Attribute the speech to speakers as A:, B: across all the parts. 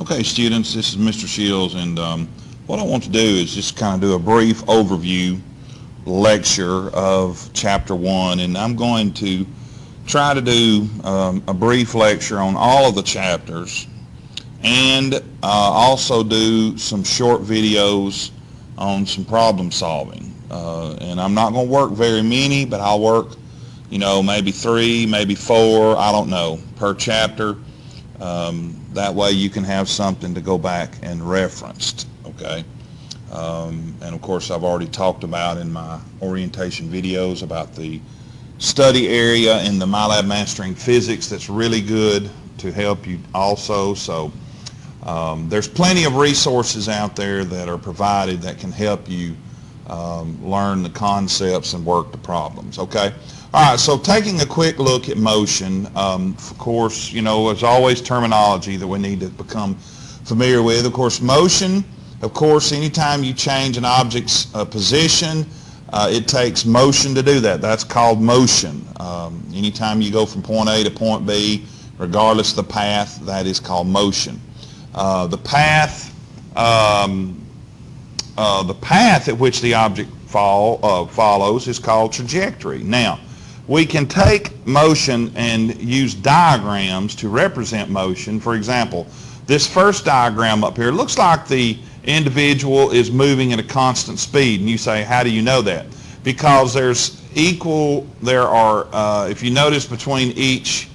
A: Okay, students, this is Mr. Shields, and what I want to do is just kind of do a brief overview lecture of Chapter 1, and I'm going to try to do a brief lecture on all of the chapters and also do some short videos on some problem solving. And I'm not going to work very many, but I'll work, maybe 3, maybe 4, I don't know, per chapter. That way you can have something to go back and reference, okay? And of course I've already talked about in my orientation videos about the study area in the MyLab Mastering Physics that's really good to help you also. So there's plenty of resources out there that are provided that can help you learn the concepts and work the problems, okay? All right, so taking a quick look at motion, of course, there's always terminology that we need to become familiar with. Of course, motion, anytime you change an object's position, it takes motion to do that. That's called motion. Anytime you go from point A to point B, regardless of the path, that is called motion. The path at which the object follows is called trajectory. Now, we can take motion and use diagrams to represent motion. For example, this first diagram up here looks like the individual is moving at a constant speed. And you say, how do you know that? Because if you notice between each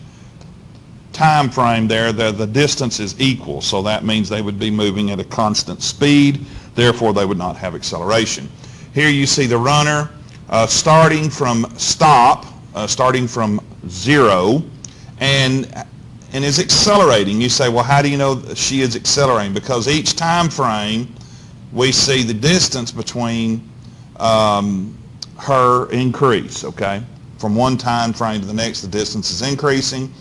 A: time frame there, the distance is equal. So that means they would be moving at a constant speed. Therefore, they would not have acceleration. Here you see the runner starting from zero and is accelerating. You say, well, how do you know that she is accelerating? Because each time frame we see the distance between her increase, okay? From one time frame to the next, the distance is increasing.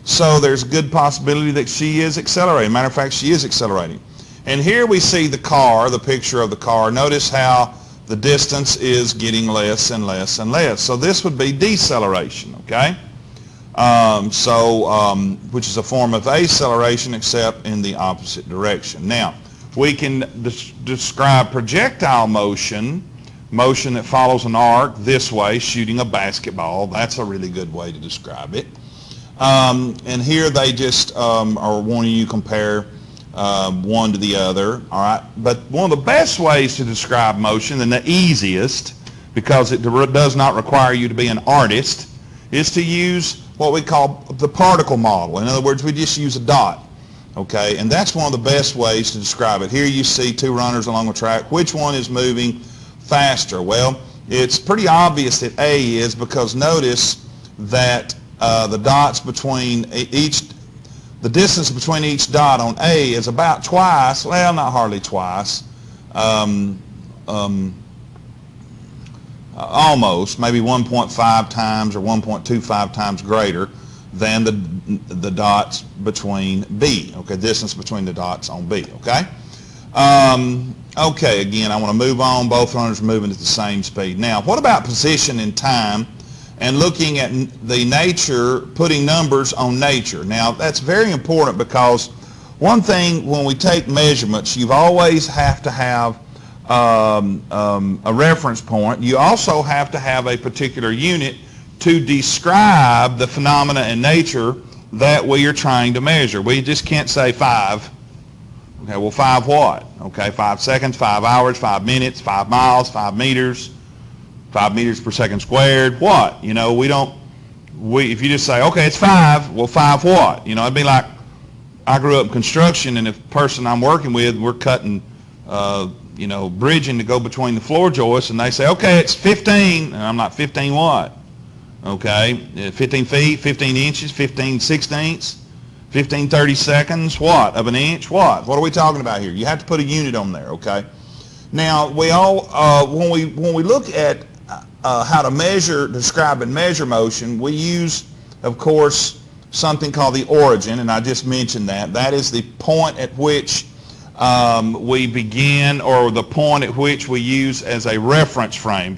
A: So there's a good possibility that she is accelerating. Matter of fact, she is accelerating. And here we see the car, the picture of the car. Notice how the distance is getting less and less and less. So this would be deceleration, okay? Which is a form of acceleration except in the opposite direction. Now, we can describe projectile motion that follows an arc this way, shooting a basketball. That's a really good way to describe it. And here they just are wanting you to compare one to the other, all right? But one of the best ways to describe motion, and the easiest, because it does not require you to be an artist, is to use what we call the particle model. In other words, we just use a dot, okay? And that's one of the best ways to describe it. Here you see 2 runners along the track. Which one is moving faster? Well, it's pretty obvious that A is, because notice that the distance between each dot on A is about twice, well, not hardly twice, almost, maybe 1.5 times or 1.25 times greater than the dots between B, okay, distance between the dots on B, okay? Okay, again, I want to move on. Both runners are moving at the same speed. Now, what about position and time? And looking at the nature, putting numbers on nature. Now, that's very important because one thing, when we take measurements, you always have to have a reference point. You also have to have a particular unit to describe the phenomena in nature that we are trying to measure. We just can't say 5. Okay, well, 5 what? Okay, 5 seconds, 5 hours, 5 minutes, 5 miles, 5 meters. 5 meters per second squared, what? If you just say, okay, it's 5, well, 5 what? It'd be like, I grew up in construction, and the person I'm working with, we're cutting, bridging to go between the floor joists, and they say, okay, it's 15, and I'm like, 15 what? Okay, 15 feet, 15 inches, 15 sixteenths, 15 30-seconds, what? Of an inch, what? What are we talking about here? You have to put a unit on there, okay? Now, when we look at how to describe and measure motion, we use, of course, something called the origin, and I just mentioned that. That is the point at which we begin, or the point at which we use as a reference frame.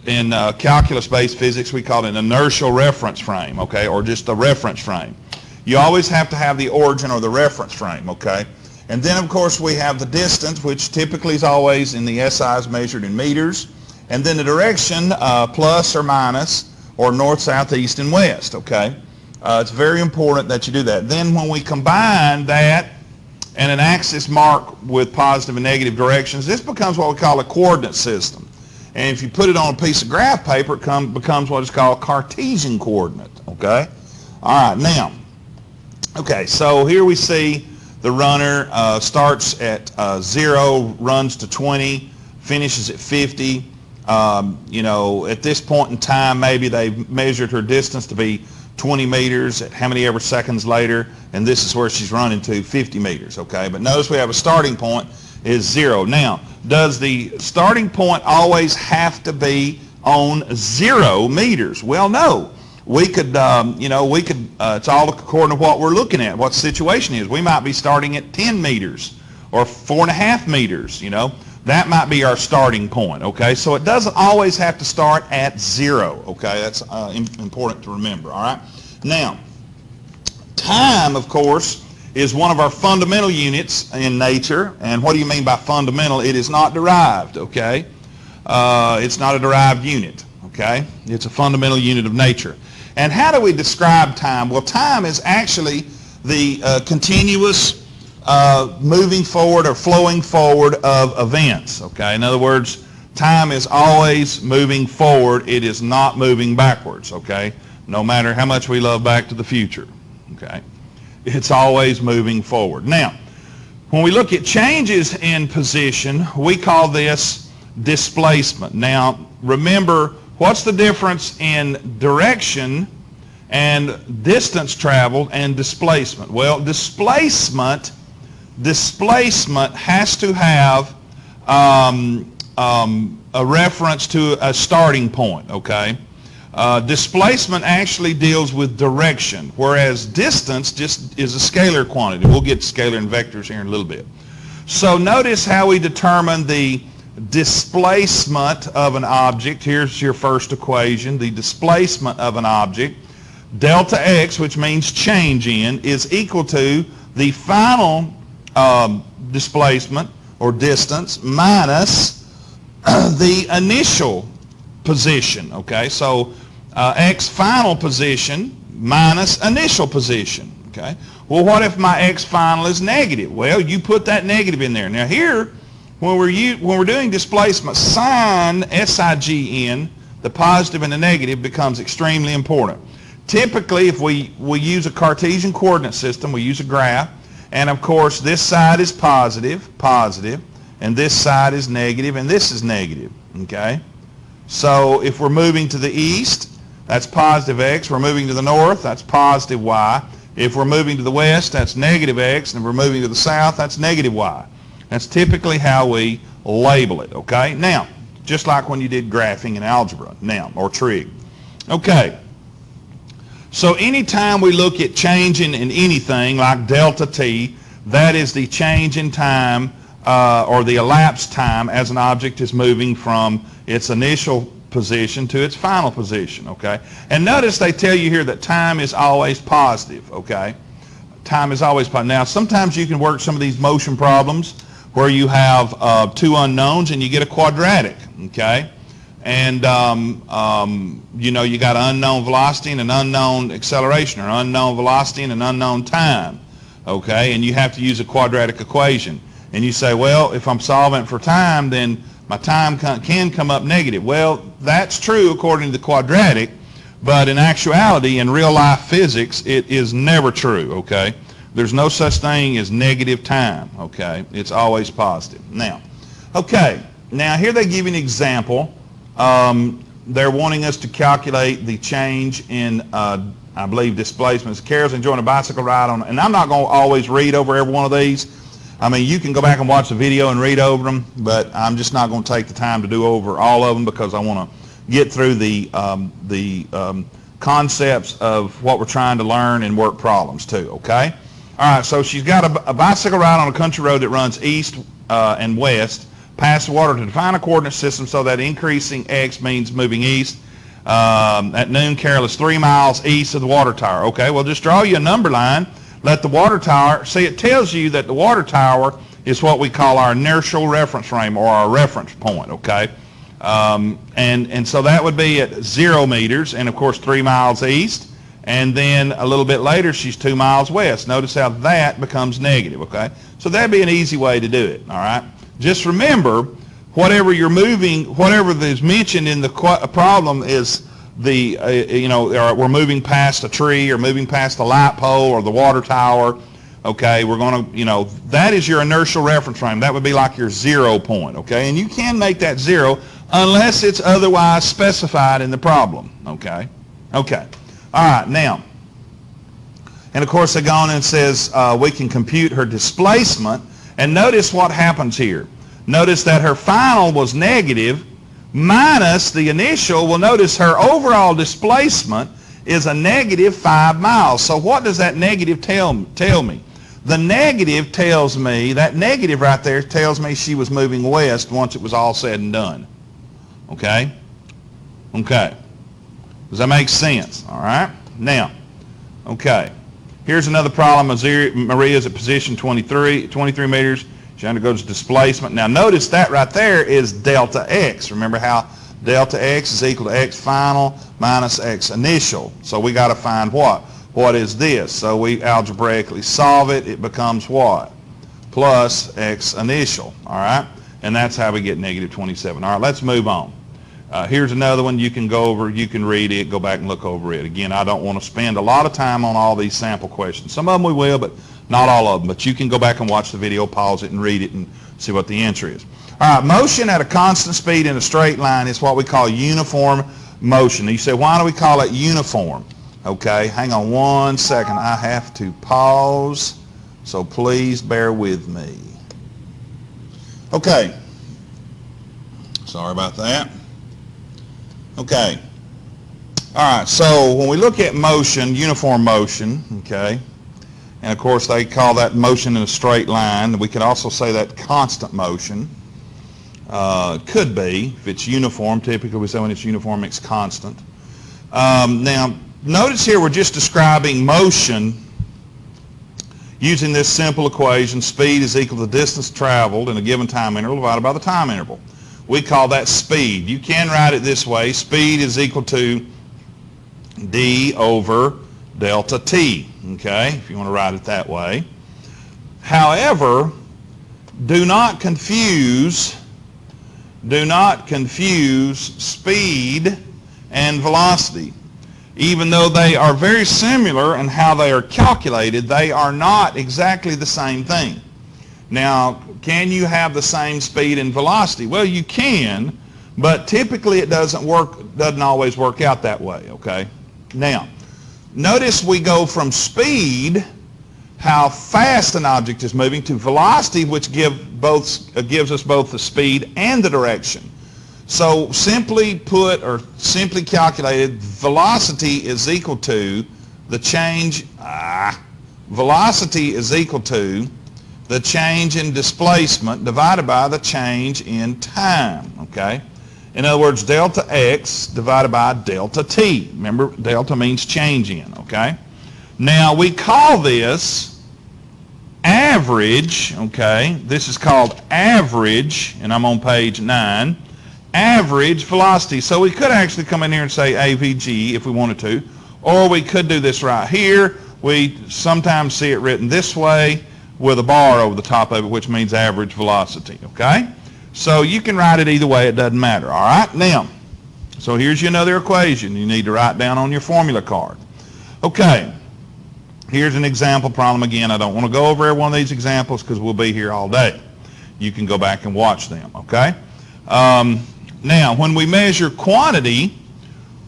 A: In calculus-based physics, we call it an inertial reference frame, okay, or just a reference frame. You always have to have the origin or the reference frame, okay? And then, of course, we have the distance, which typically is always in the SIs measured in meters. And then the direction, plus or minus, or north, south, east, and west, okay? It's very important that you do that. Then when we combine that and an axis marked with positive and negative directions, this becomes what we call a coordinate system. And if you put it on a piece of graph paper, it becomes what is called Cartesian coordinate, okay? All right, now, okay, so here we see the runner starts at 0, runs to 20, finishes at 50. At this point in time, maybe they've measured her distance to be 20 meters at how many ever seconds later, and this is where she's running to, 50 meters, okay? But notice we have a starting point is 0. Now, does the starting point always have to be on 0 meters? Well, no. We could, it's all according to what we're looking at, what the situation is. We might be starting at 10 meters or 4.5 meters, That might be our starting point, okay? So it doesn't always have to start at 0, okay? That's important to remember, all right? Now, time, of course, is one of our fundamental units in nature. And what do you mean by fundamental? It is not derived, okay? It's not a derived unit, okay? It's a fundamental unit of nature. And how do we describe time? Well, time is actually the continuous moving forward or flowing forward of events, okay? In other words, time is always moving forward. It is not moving backwards, okay? No matter how much we love Back to the Future, okay? It's always moving forward. Now, when we look at changes in position, we call this displacement. Now, remember, what's the difference in direction and distance traveled and displacement? Well, displacement has to have a reference to a starting point, okay? Displacement actually deals with direction, whereas distance just is a scalar quantity. We'll get scalar and vectors here in a little bit. So notice how we determine the displacement of an object. Here's your first equation. The displacement of an object, delta x, which means change in, is equal to the final displacement or distance minus the initial position, okay? So x final position minus initial position, okay? Well, what if my x final is negative? Well, you put that negative in there. Now here, when we're doing displacement, sign, S-I-G-N, the positive and the negative becomes extremely important. Typically, if we use a Cartesian coordinate system, we use a graph, and of course this side is positive, and this side is negative, and this is negative, okay? So if we're moving to the east, that's positive x. We're moving to the north, that's positive y. If we're moving to the west, that's negative x. And if we're moving to the south, that's negative y. That's typically how we label it, okay? Now, just like when you did graphing in algebra, now, or trig. Okay. So anytime we look at changing in anything like delta t, that is the change in time or the elapsed time as an object is moving from its initial position to its final position, okay? And notice they tell you here that time is always positive, okay? Time is always positive. Now, sometimes you can work some of these motion problems where you have two unknowns and you get a quadratic, okay? And, you got an unknown velocity and an unknown acceleration, or unknown velocity and an unknown time, okay? And you have to use a quadratic equation. And you say, well, if I'm solving for time, then my time can come up negative. Well, that's true according to the quadratic, but in actuality, in real life physics, it is never true, okay? There's no such thing as negative time, okay? It's always positive. Now, okay, now here they give you an example. They're wanting us to calculate the change in, I believe, displacements. Carol's enjoying a bicycle ride on, and I'm not going to always read over every one of these. I mean, you can go back and watch the video and read over them, but I'm just not going to take the time to do over all of them because I want to get through the concepts of what we're trying to learn and work problems too, okay? All right, so she's got a bicycle ride on a country road that runs east and west, past the water to define a coordinate system so that increasing x means moving east. At noon, Carol is 3 miles east of the water tower. Okay, well, just draw you a number line. let the water tower, see, it tells you that the water tower is what we call our inertial reference frame, or our reference point, okay? And so that would be at 0 meters, and of course 3 miles east, and then a little bit later she's 2 miles west. Notice how that becomes negative, okay? So that'd be an easy way to do it, all right? Just remember, whatever you're moving, whatever is mentioned in the problem is the, we're moving past a tree, or moving past the light pole, or the water tower, okay? We're going to, that is your inertial reference frame. That would be like your 0 point, okay? And you can make that 0 unless it's otherwise specified in the problem, okay? Okay. All right, now, and of course they go on and says we can compute her displacement, and notice what happens here. Notice that her final was negative minus the initial. Well, notice her overall displacement is a negative 5 miles. So what does that negative tell me? The negative tells me, that negative right there tells me she was moving west once it was all said and done. Okay? Okay. Does that make sense? All right? Now, okay. Here's another problem. Maria's at position 23 meters. She undergoes displacement. Now, notice that right there is delta x. Remember how delta x is equal to x final minus x initial. So we got to find what? What is this? So we algebraically solve it. It becomes what? Plus x initial. All right? And that's how we get negative 27. All right, let's move on. Here's another one you can go over. You can read it. Go back and look over it. Again, I don't want to spend a lot of time on all these sample questions. Some of them we will, but not all of them. But you can go back and watch the video, pause it, and read it and see what the answer is. All right, motion at a constant speed in a straight line is what we call uniform motion. You say, why do we call it uniform? Okay, hang on one second. I have to pause, so please bear with me. Okay. Sorry about that. Okay. All right, so when we look at motion, uniform motion, okay, and of course they call that motion in a straight line. We could also say that constant motion. Could be, if it's uniform. Typically we say when it's uniform it's constant. Now, notice here we're just describing motion using this simple equation. Speed is equal to the distance traveled in a given time interval divided by the time interval. We call that speed. You can write it this way. Speed is equal to d over delta t, okay, if you want to write it that way. However, do not confuse speed and velocity. Even though they are very similar in how they are calculated, they are not exactly the same thing. Now, can you have the same speed and velocity? Well, you can, but typically it doesn't always work out that way, okay? Now, notice we go from speed, how fast an object is moving, to velocity, which gives us both the speed and the direction. So simply put, or simply calculated, velocity is equal to the change, velocity is equal to the change in displacement divided by the change in time, okay? In other words, delta x divided by delta t. Remember, delta means change in, okay? Now, we call this average, okay? This is called average, and I'm on page 9, average velocity. So we could actually come in here and say AVG if we wanted to, or we could do this right here. We sometimes see it written this way with a bar over the top of it, which means average velocity, okay? So you can write it either way, it doesn't matter, all right? Now, so here's another equation you need to write down on your formula card. Okay, here's an example problem again. I don't want to go over every one of these examples because we'll be here all day. You can go back and watch them, okay? Now, when we measure quantity,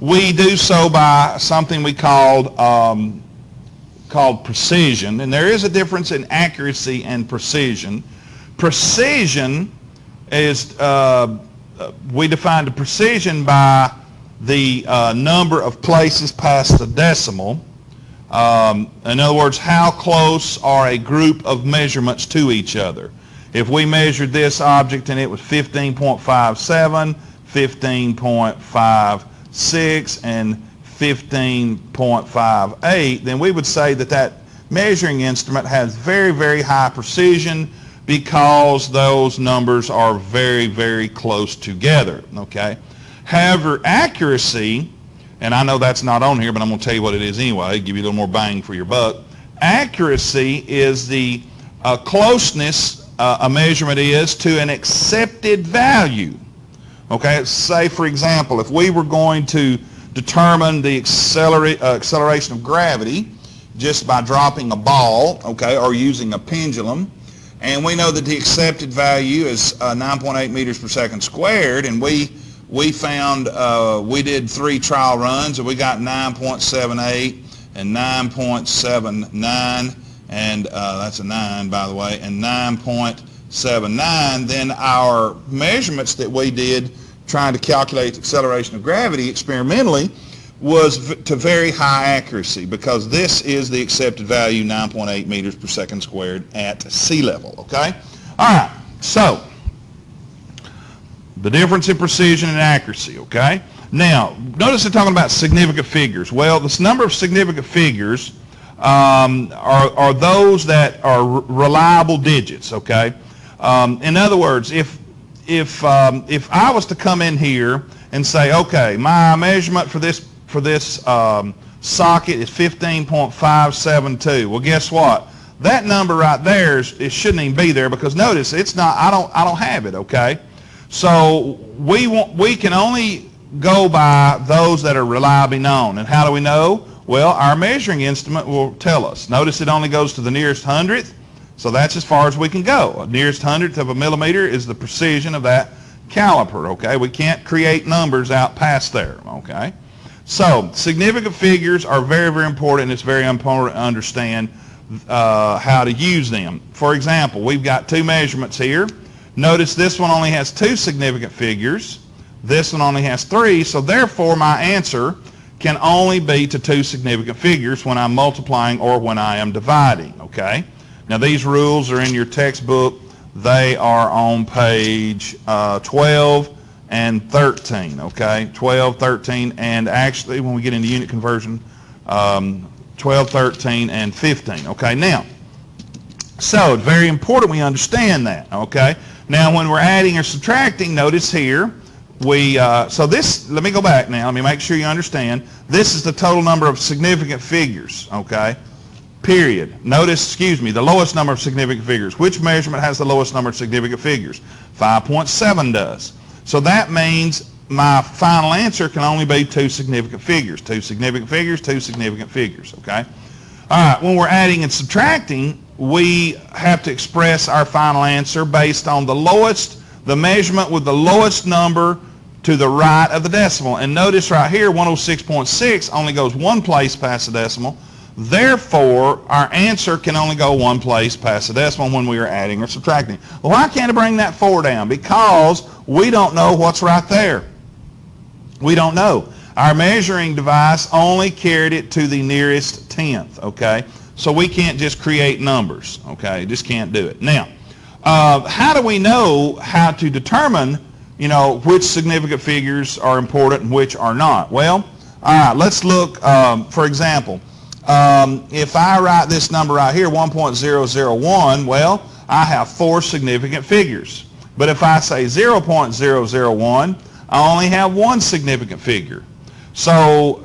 A: we do so by something we called precision, and there is a difference in accuracy and precision. Precision is, we define the precision by the number of places past the decimal. In other words, how close are a group of measurements to each other. If we measured this object and it was 15.57, 15.56, and 15.58, then we would say that measuring instrument has very, very high precision because those numbers are very, very close together, okay? However, accuracy, and I know that's not on here, but I'm going to tell you what it is anyway, give you a little more bang for your buck. Accuracy is the closeness a measurement is to an accepted value. Okay, say for example, if we were going to determine the acceleration of gravity just by dropping a ball, okay, or using a pendulum, and we know that the accepted value is 9.8 meters per second squared, and we found, we did 3 trial runs, and we got 9.78 and 9.79, and that's a 9, by the way, and 9.79, then our measurements that we did trying to calculate the acceleration of gravity experimentally was to very high accuracy, because this is the accepted value, 9.8 meters per second squared at sea level, okay? All right, so the difference in precision and accuracy, okay? Now, notice they're talking about significant figures. Well, this number of significant figures are those that are reliable digits, okay? In other words, if I was to come in here and say, okay, my measurement for this socket is 15.572. Well, guess what? That number right there it shouldn't even be there, because notice it's not. I don't have it. Okay, so we can only go by those that are reliably known. And how do we know? Well, our measuring instrument will tell us. Notice it only goes to the nearest hundredth, so that's as far as we can go. A nearest hundredth of a millimeter is the precision of that caliper, okay? We can't create numbers out past there, okay? So significant figures are very, very important, and it's very important to understand how to use them. For example, we've got 2 measurements here. Notice this one only has 2 significant figures. This one only has 3, so therefore my answer can only be to 2 significant figures when I'm multiplying or when I am dividing, okay? Now these rules are in your textbook. They are on page 12 and 13, okay? 12, 13, and actually when we get into unit conversion, 12, 13, and 15, okay? Now, so it's very important we understand that, okay? Now when we're adding or subtracting, notice here, so this, let me go back now, let me make sure you understand. This is the total number of significant figures, okay? Period. Notice, the lowest number of significant figures. Which measurement has the lowest number of significant figures? 5.7 does. So that means my final answer can only be 2 significant figures. 2 significant figures, 2 significant figures, okay? All right, when we're adding and subtracting, we have to express our final answer based on the measurement with the lowest number to the right of the decimal. And notice right here, 106.6 only goes 1 place past the decimal. Therefore, our answer can only go 1 place past the decimal when we are adding or subtracting. Well, why can't I bring that 4 down? Because we don't know what's right there. We don't know. Our measuring device only carried it to the nearest tenth, okay? So we can't just create numbers, okay? Just can't do it. Now, how do we know how to determine, which significant figures are important and which are not? Well, all right, let's look, for example, if I write this number right here, 1.001, well, I have 4 significant figures. But if I say 0.001, I only have 1 significant figure. So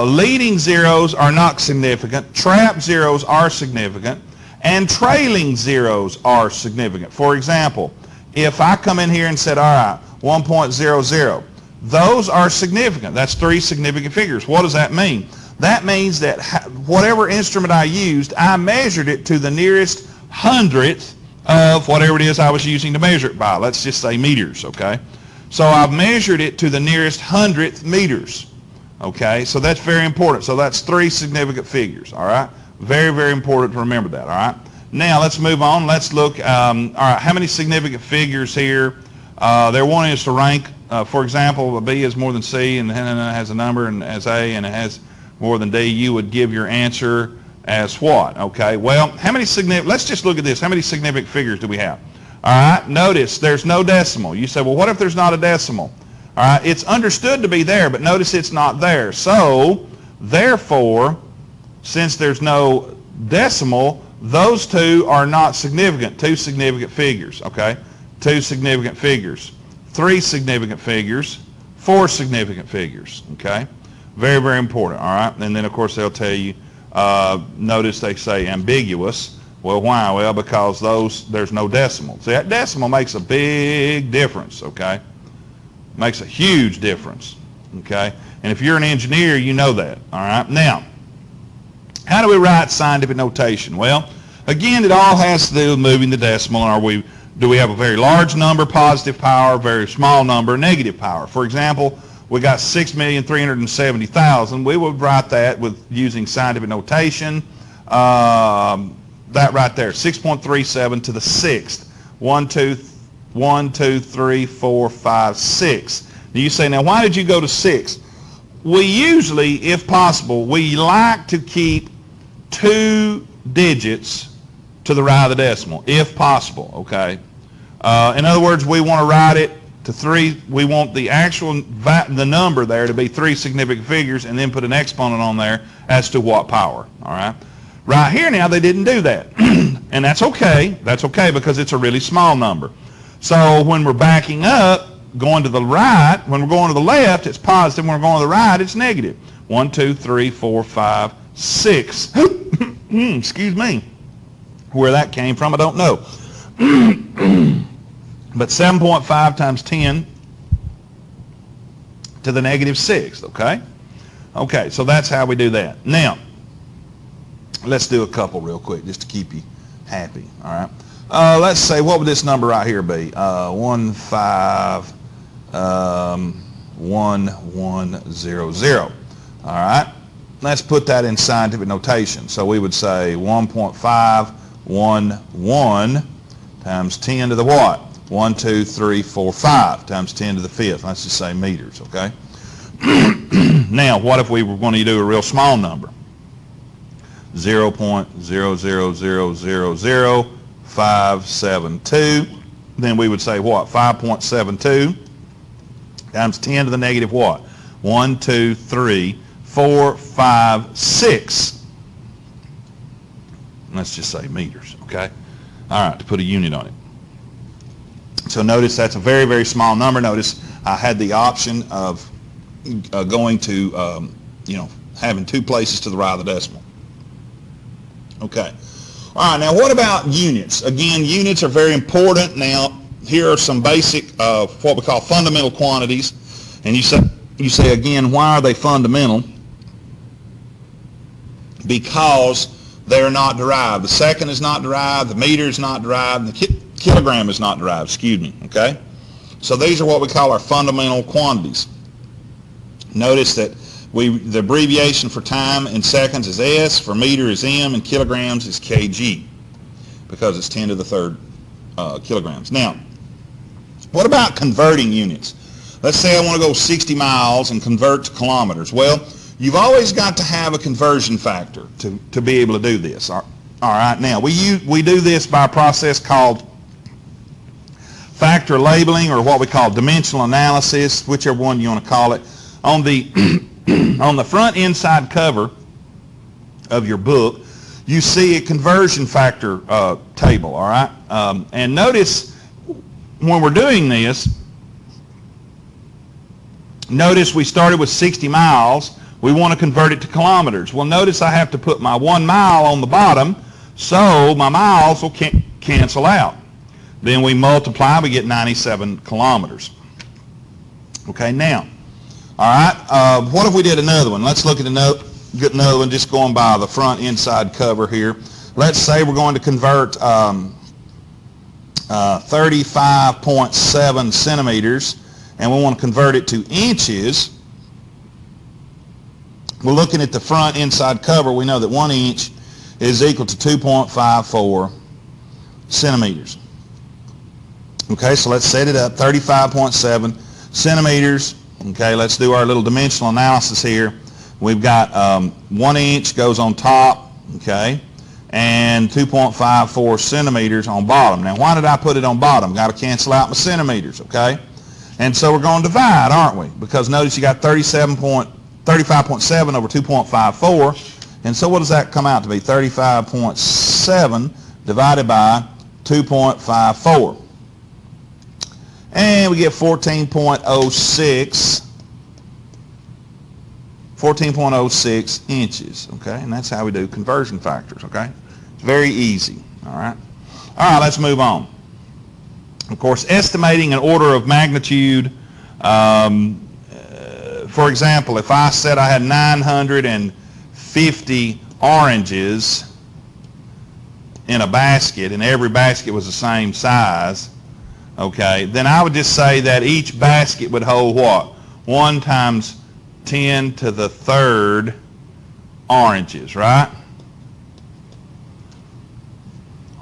A: leading zeros are not significant, trap zeros are significant, and trailing zeros are significant. For example, if I come in here and said, all right, 1.00, those are significant. That's 3 significant figures. What does that mean? That means that whatever instrument I used, I measured it to the nearest hundredth of whatever it is I was using to measure it by. Let's just say meters, okay? So I've measured it to the nearest hundredth meters, okay? So that's very important. So that's 3 significant figures, all right? Very, very important to remember that, all right? Now let's move on. Let's look, all right, how many significant figures here? They're wanting us to rank, for example, B is more than C, and then it has a number, and as A, and it has more than D. You would give your answer as what? Okay, well, let's just look at this. How many significant figures do we have? All right, notice there's no decimal. You say, well, what if there's not a decimal? All right, it's understood to be there, but notice it's not there. So, therefore, since there's no decimal, those two are not significant. Two significant figures, okay? Two significant figures. Three significant figures. Four significant figures, okay? Very, very important, all right? And then, of course, they'll tell you, notice they say ambiguous. Well, why? Well, because there's no decimal. See, that decimal makes a big difference, okay? Makes a huge difference, okay? And if you're an engineer, you know that, all right? Now, how do we write scientific notation? Well, again, it all has to do with moving the decimal. Do we have a very large number, positive power, very small number, negative power? For example, we got 6,370,000. We would write that with using scientific notation. That right there, 6.37 to the sixth. 1, 2, 3, 4, 5, 6. Now you say, now why did you go to 6? We usually, if possible, we like to keep 2 digits to the right of the decimal, if possible, okay? In other words, we want to write it to 3. We want the the number there to be 3 significant figures and then put an exponent on there as to what power, all right? Right here now, they didn't do that. And that's okay. That's okay because it's a really small number. So when we're backing up, going to the right, when we're going to the left, it's positive. When we're going to the right, it's negative. 1, 2, 3, 4, 5, 6. Excuse me. Where that came from, I don't know. But 7.5 times 10 to the negative 6, okay? Okay, so that's how we do that. Now, let's do a couple real quick just to keep you happy, all right? Let's say, what would this number right here be? 1, 5, 1, 1, 0, 0. All right? Let's put that in scientific notation. So we would say 1.5, 1, 1 times 10 to the what? 1, 2, 3, 4, 5 times 10 to the fifth. Let's just say meters, okay? Now, what if we were going to do a real small number? 0.00000572. Then we would say what? 5.72 times 10 to the negative what? 1, 2, 3, 4, 5, 6. Let's just say meters, okay? All right, to put a unit on it. So notice that's a very, very small number. Notice I had the option of going to, having 2 places to the right of the decimal. Okay. All right, now what about units? Again, units are very important. Now, here are some basic, what we call fundamental quantities. And you say again, why are they fundamental? Because they're not derived. The second is not derived, the meter is not derived, and the kilogram is not derived, excuse me, okay? So these are what we call our fundamental quantities. Notice that the abbreviation for time in seconds is S, for meter is M, and kilograms is kg, because it's 10 to the third kilograms. Now, what about converting units? Let's say I want to go 60 miles and convert to kilometers. Well, you've always got to have a conversion factor to be able to do this. All right, now we do this by a process called factor labeling, or what we call dimensional analysis, whichever one you want to call it. On the on the front inside cover of your book, you see a conversion factor table, all right? And notice when we're doing this, notice we started with 60 miles. We want to convert it to kilometers. Well, notice I have to put my 1 mile on the bottom, so my miles will cancel out. Then we multiply, we get 97 kilometers. Okay, now, all right, what if we did another one? Let's look at another one, just going by the front inside cover here. Let's say we're going to convert 35.7 centimeters, and we want to convert it to inches. We're looking at the front inside cover. We know that 1 inch is equal to 2.54 centimeters. Okay, so let's set it up, 35.7 centimeters. Okay, let's do our little dimensional analysis here. We've got 1 inch goes on top, okay, and 2.54 centimeters on bottom. Now, why did I put it on bottom? Got to cancel out my centimeters, okay? And so we're going to divide, aren't we? Because notice you got 35.7 over 2.54, And so what does that come out to be? 35.7 divided by 2.54. And we get 14.06 inches, okay? And that's how we do conversion factors, okay? It's very easy, all right? All right, let's move on. Of course, estimating an order of magnitude, for example, if I said I had 950 oranges in a basket and every basket was the same size, okay, then I would just say that each basket would hold what? 1 times 10 to the third oranges, right?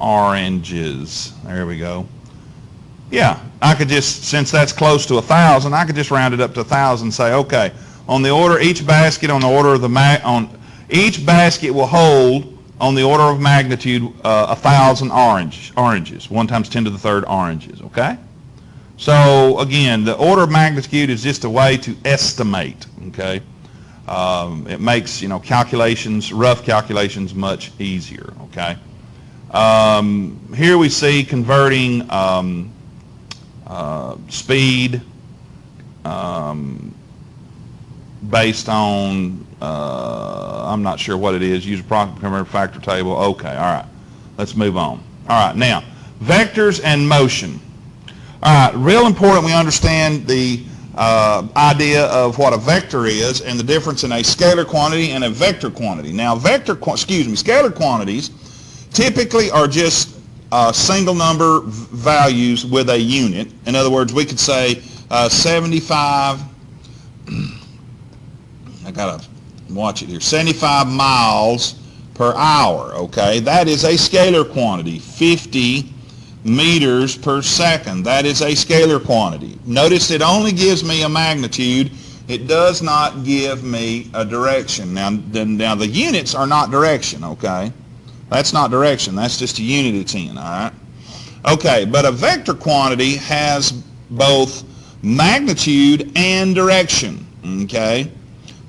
A: Oranges. There we go. Yeah, I could just, since that's close to 1,000, I could just round it up to 1,000 and say, okay, on the order, each basket on the order of the, each basket will hold on the order of magnitude 1,000 oranges, 1 times 10 to the third oranges, okay? So again, the order of magnitude is just a way to estimate, okay? It makes, calculations, rough calculations much easier, okay? Here we see converting speed based on, I'm not sure what it is, use a approximate factor table. Okay, all right, let's move on. All right, now, vectors and motion. All right, real important we understand the idea of what a vector is and the difference in a scalar quantity and a vector quantity. Now, scalar quantities typically are just single number values with a unit. In other words, we could say 75, I gotta watch it here, 75 miles per hour, okay? That is a scalar quantity. 50 meters per second, that is a scalar quantity. Notice it only gives me a magnitude. It does not give me a direction. Now the units are not direction, okay? That's not direction. That's just a unit it's in, all right? Okay, but a vector quantity has both magnitude and direction, okay?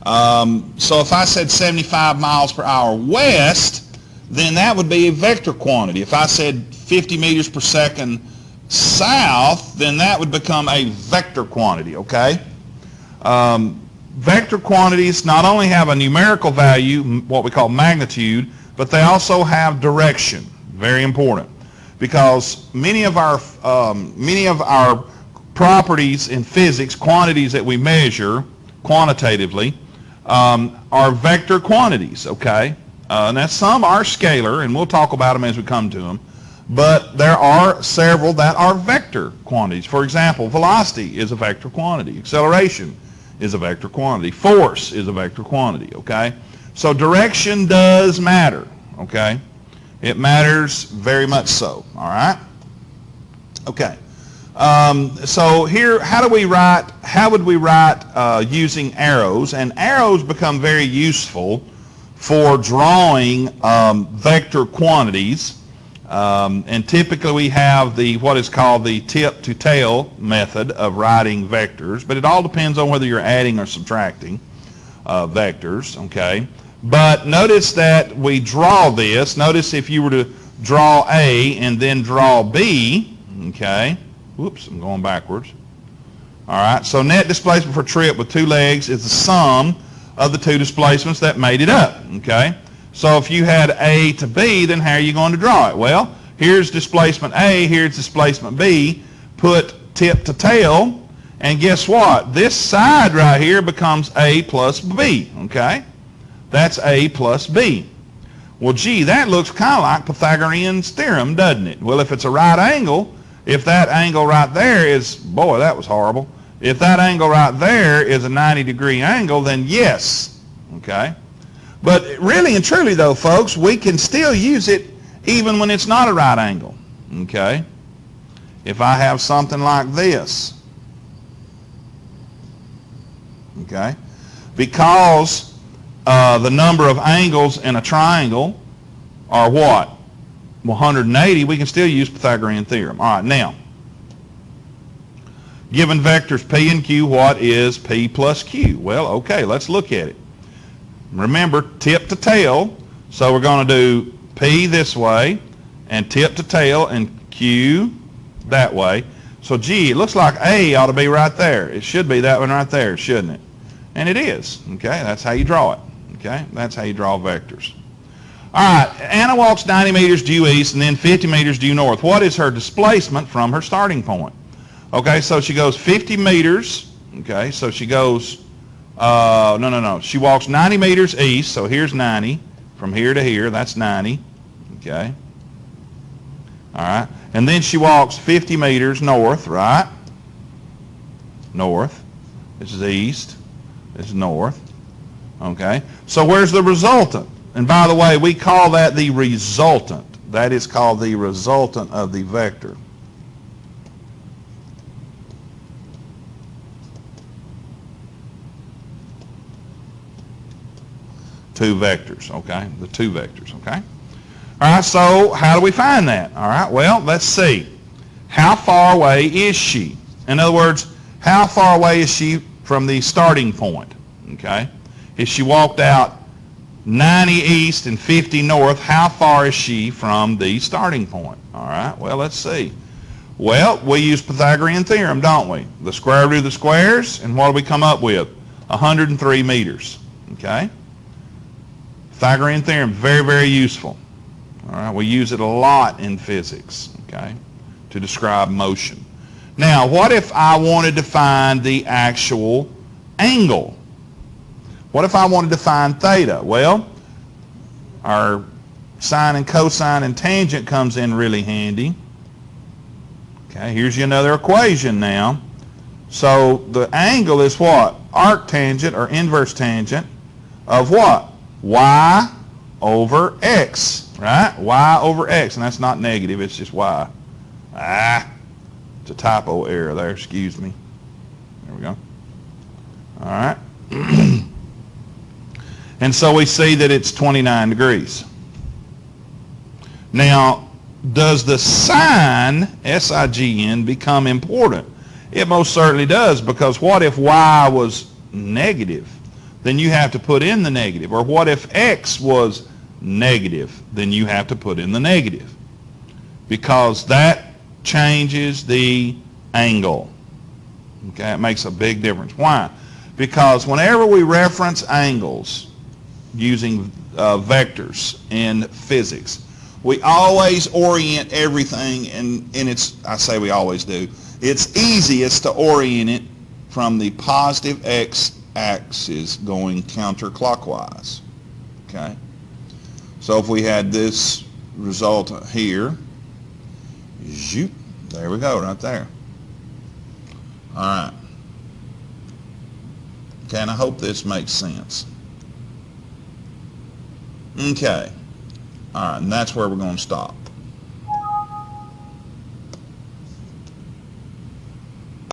A: So if I said 75 miles per hour west, then that would be a vector quantity. If I said 50 meters per second south, then that would become a vector quantity, okay? Vector quantities not only have a numerical value, what we call magnitude, but they also have direction. Very important, because many of our properties in physics, quantities that we measure quantitatively, are vector quantities. Okay, now some are scalar, and we'll talk about them as we come to them. But there are several that are vector quantities. For example, velocity is a vector quantity. Acceleration is a vector quantity. Force is a vector quantity. Okay. So direction does matter, okay? It matters very much so, all right? Okay. So here, how would we write using arrows? And arrows become very useful for drawing vector quantities. And typically we have what is called the tip to tail method of writing vectors, but it all depends on whether you're adding or subtracting vectors, okay? But notice that we draw this. Notice if you were to draw A and then draw B, okay? Whoops, I'm going backwards. All right, so net displacement for trip with two legs is the sum of the two displacements that made it up, okay? So if you had A to B, then how are you going to draw it? Well, here's displacement A, here's displacement B. Put tip to tail, and guess what? This side right here becomes A plus B, okay? That's A plus B. Well, gee, that looks kind of like Pythagorean's theorem, doesn't it? Well, if it's a right angle, if that angle right there is, boy, that was horrible. If that angle right there is a 90-degree angle, then yes, okay? But really and truly, though, folks, we can still use it even when it's not a right angle, okay? If I have something like this, okay? Because the number of angles in a triangle are what? 180, we can still use Pythagorean theorem. All right, now, given vectors P and Q, what is P plus Q? Well, okay, let's look at it. Remember, tip to tail. So we're going to do P this way and tip to tail and Q that way. So gee, it looks like A ought to be right there. It should be that one right there, shouldn't it? And it is. Okay, that's how you draw it. Okay, that's how you draw vectors. All right, Anna walks 90 meters due east and then 50 meters due north. What is her displacement from her starting point? Okay, so she goes 50 meters. Okay, so she goes, no. She walks 90 meters east, so here's 90. From here to here, that's 90. Okay. All right. And then she walks 50 meters north, right? North. This is east. This is north. Okay. So where's the resultant? And by the way, we call that the resultant. That is called the resultant of the vector. Two vectors, okay? The two vectors, okay? All right, so how do we find that? All right, well, let's see. How far away is she? In other words, how far away is she from the starting point? Okay? If she walked out 90 east and 50 north, how far is she from the starting point? All right, well, let's see. Well, we use Pythagorean theorem, don't we? The square root of the squares, and what do we come up with? 103 meters, okay? Pythagorean theorem, very, very useful. All right, we use it a lot in physics, okay, to describe motion. Now, what if I wanted to find the actual angle? What if I wanted to find theta? Well, our sine and cosine and tangent comes in really handy. Okay, here's another equation now. So the angle is what? Arctangent or inverse tangent of what? Y over x, right? Y over x, and that's not negative, it's just y. It's a typo error there, excuse me. There we go. All right. And so we see that it's 29 degrees. Now, does the sign, S-I-G-N, become important? It most certainly does, because what if y was negative? Then you have to put in the negative. Or what if x was negative? Then you have to put in the negative. Because that changes the angle. Okay, it makes a big difference. Why? Because whenever we reference angles using vectors in physics, we always orient everything, and it's, I say we always do, it's easiest to orient it from the positive x-axis going counterclockwise. Okay? So if we had this result here, zoop, there we go, right there. All right. Okay, and I hope this makes sense. Okay. All right, and that's where we're going to stop.